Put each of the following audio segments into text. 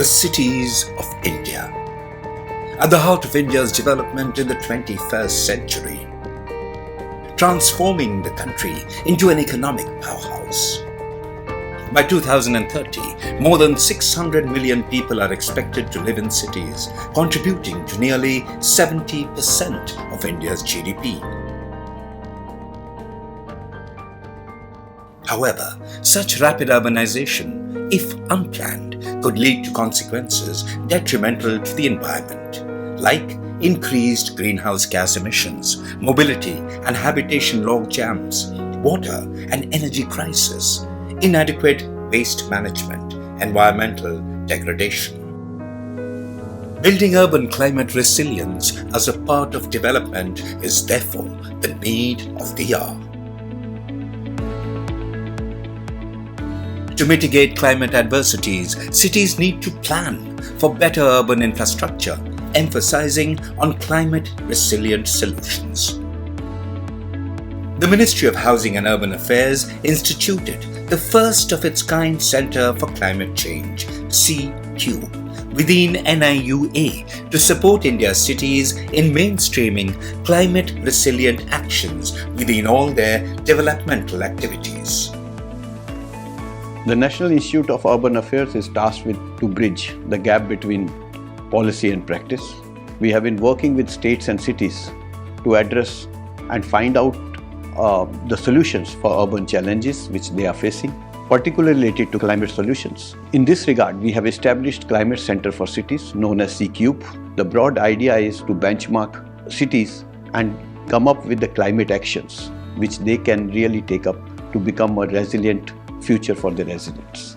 the cities of India. At the heart of India's development in the 21st century, transforming the country into an economic powerhouse. By 2030, more than 600 million people are expected to live in cities, contributing to nearly 70% of India's GDP. However, such rapid urbanization, if unplanned, could lead to consequences detrimental to the environment, like increased greenhouse gas emissions, mobility and habitation log jams, water and energy crisis, inadequate waste management, environmental degradation. Building urban climate resilience as a part of development is therefore the need of the hour. To mitigate climate adversities, cities need to plan for better urban infrastructure, emphasizing on climate-resilient solutions. The Ministry of Housing and Urban Affairs instituted the first of its kind Centre for Climate Change, CCube, within NIUA to support India's cities in mainstreaming climate-resilient actions within all their developmental activities. The National Institute of Urban Affairs is tasked to bridge the gap between policy and practice. We have been working with states and cities to address and find out the solutions for urban challenges which they are facing, particularly related to climate solutions. In this regard, we have established Climate Center for Cities, known as CCube. The broad idea is to benchmark cities and come up with the climate actions which they can really take up to become a resilient future for the residents.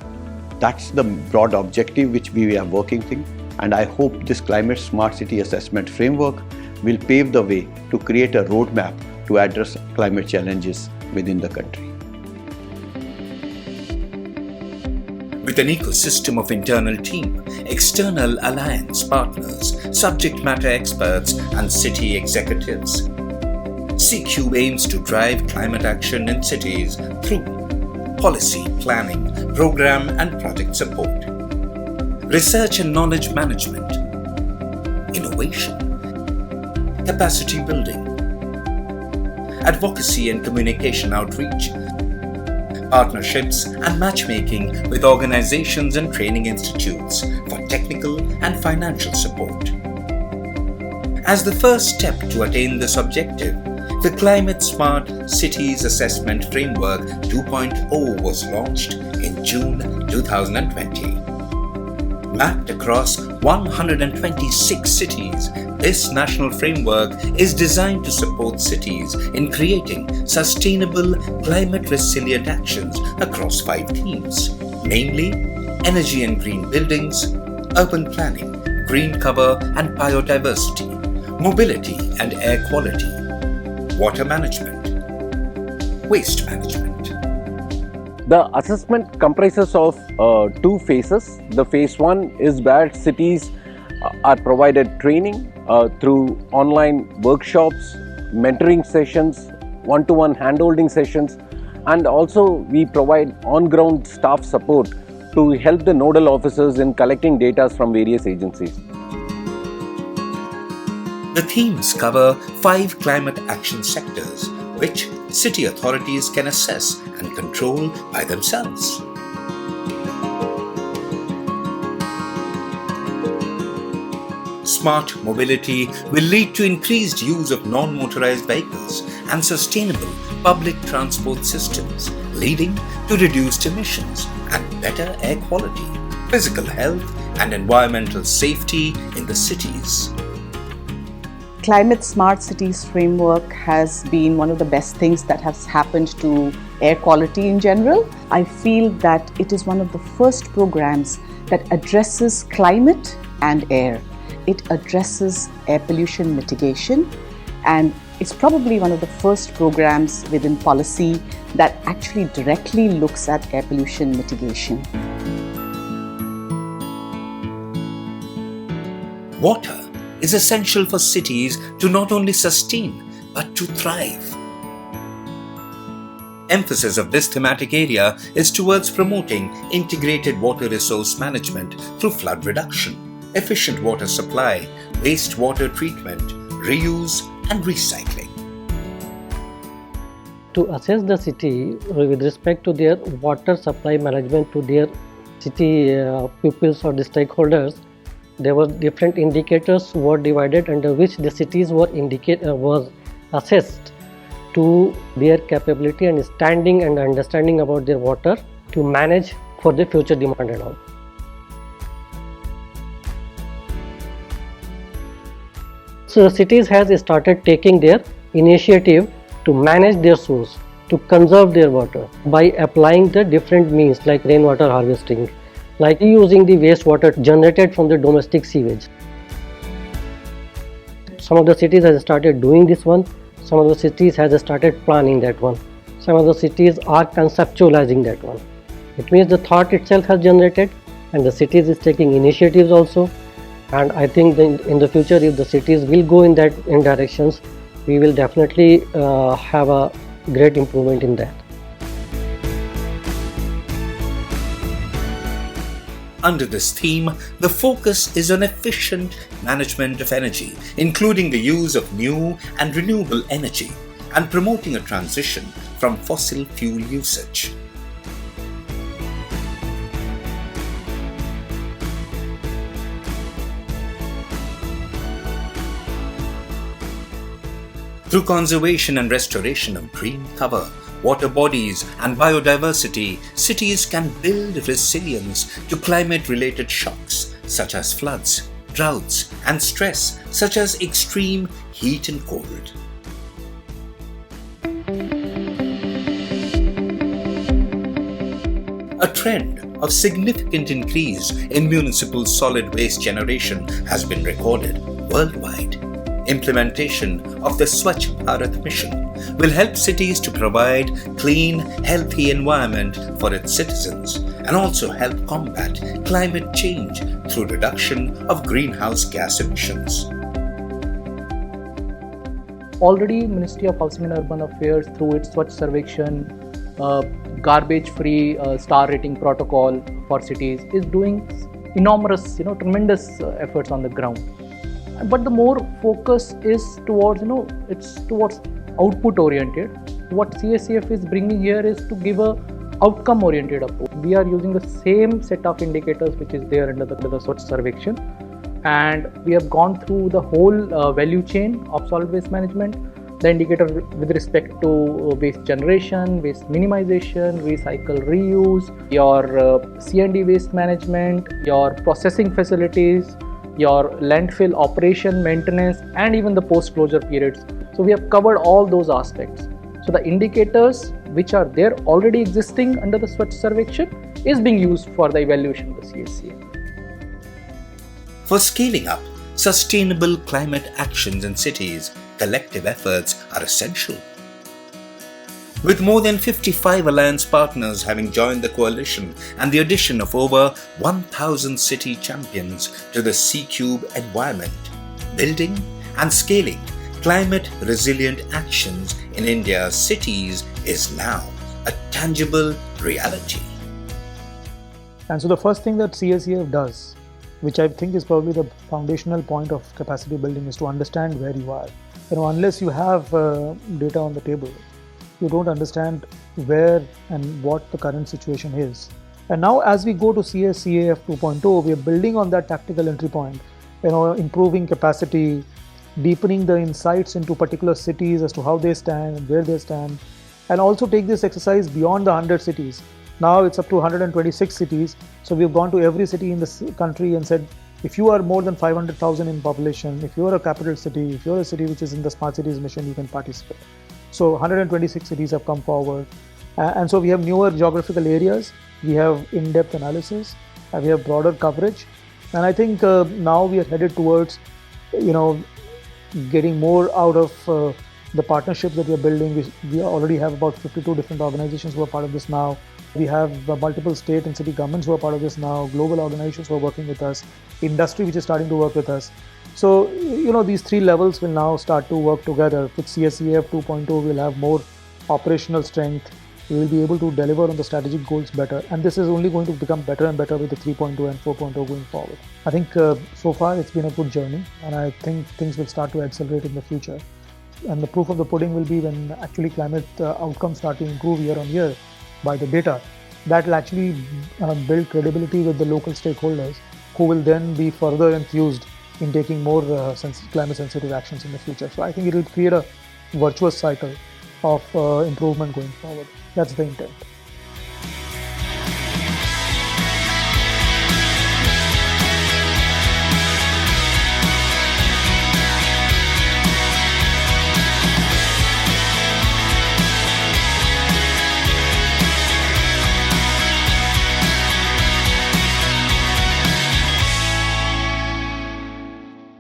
That's the broad objective which we are working with, and I hope this Climate Smart City Assessment Framework will pave the way to create a roadmap to address climate challenges within the country. With an ecosystem of internal team, external alliance partners, subject matter experts and city executives, CCube aims to drive climate action in cities through policy, planning, program and project support, research and knowledge management, innovation, capacity building, advocacy and communication outreach, partnerships and matchmaking with organizations and training institutes for technical and financial support. As the first step to attain this objective, the Climate Smart Cities Assessment Framework 2.0 was launched in June 2020. Mapped across 126 cities, this national framework is designed to support cities in creating sustainable climate-resilient actions across 5 themes, namely energy and green buildings, urban planning, green cover and biodiversity, mobility and air quality, water management, waste management. The assessment comprises of 2 phases. The phase 1 is where cities are provided training through online workshops, mentoring sessions, one-to-one handholding sessions, and also we provide on-ground staff support to help the nodal officers in collecting data from various agencies. The themes cover 5 climate action sectors, which city authorities can assess and control by themselves. Smart mobility will lead to increased use of non-motorized vehicles and sustainable public transport systems, leading to reduced emissions and better air quality, physical health and environmental safety in the cities. Climate Smart Cities framework has been one of the best things that has happened to air quality in general. I feel that it is one of the first programs that addresses climate and air. It addresses air pollution mitigation, and it's probably one of the first programs within policy that actually directly looks at air pollution mitigation. Water is essential for cities to not only sustain but to thrive. Emphasis of this thematic area is towards promoting integrated water resource management through flood reduction, efficient water supply, wastewater treatment, reuse and recycling. To assess the city with respect to their water supply management to their city pupils or the stakeholders, there were different indicators were divided under which the cities was assessed to their capability and standing and understanding about their water to manage for the future demand and all. So the cities has started taking their initiative to manage their source, to conserve their water by applying the different means like rainwater harvesting, like using the wastewater generated from the domestic sewage. Some of the cities has started doing this one, some of the cities has started planning that one, some of the cities are conceptualizing that one. It means the thought itself has generated and the cities is taking initiatives also, and I think in the future if the cities will go in directions, we will definitely have a great improvement in that. Under this theme, the focus is on efficient management of energy, including the use of new and renewable energy, and promoting a transition from fossil fuel usage. Through conservation and restoration of green cover, water bodies and biodiversity, cities can build resilience to climate-related shocks such as floods, droughts and stress such as extreme heat and cold. A trend of significant increase in municipal solid waste generation has been recorded worldwide. Implementation of the Swachh Bharat mission will help cities to provide clean, healthy environment for its citizens and also help combat climate change through reduction of greenhouse gas emissions. Already Ministry of Housing and Urban Affairs through its Swachh Sarvekshan, garbage-free star rating protocol for cities is doing enormous, tremendous efforts on the ground. But the more focus is towards, it's towards output oriented. What CSCF is bringing here is to give a outcome oriented approach. We are using the same set of indicators which is there under the Swachh Sarvekshan, and we have gone through the whole value chain of solid waste management. The indicator with respect to waste generation, waste minimization, recycle, reuse, your C&D waste management, your processing facilities, your landfill operation, maintenance, and even the post-closure periods. So we have covered all those aspects. So the indicators which are there already existing under the Swachh Sarvekshan is being used for the evaluation of the CSCA. For scaling up sustainable climate actions in cities, collective efforts are essential. With more than 55 alliance partners having joined the coalition and the addition of over 1,000 city champions to the C-Cube environment, building and scaling climate resilient actions in India's cities is now a tangible reality. And so the first thing that CSCF does, which I think is probably the foundational point of capacity building, is to understand where you are. Unless you have data on the table, you don't understand where and what the current situation is. And now as we go to CSCAF 2.0, we are building on that tactical entry point, improving capacity, deepening the insights into particular cities as to how they stand and where they stand, and also take this exercise beyond the 100 cities. Now it's up to 126 cities. So we've gone to every city in the country and said, if you are more than 500,000 in population, if you're a capital city, if you're a city which is in the Smart Cities mission, you can participate. So 126 cities have come forward. And so we have newer geographical areas, we have in-depth analysis, and we have broader coverage. And I think now we are headed towards, getting more out of the partnerships that we are building. We already have about 52 different organizations who are part of this now. We have multiple state and city governments who are part of this now, global organizations who are working with us, industry which is starting to work with us. So, these three levels will now start to work together. With CSCF 2.0, we'll have more operational strength. we will be able to deliver on the strategic goals better. And this is only going to become better and better with the 3.2 and 4.0 going forward. I think so far it's been a good journey, and I think things will start to accelerate in the future. And the proof of the pudding will be when actually climate outcomes start to improve year on year by the data. That will actually build credibility with the local stakeholders, who will then be further enthused in taking more climate sensitive actions in the future. So I think it will create a virtuous cycle of improvement going forward. That's the intent.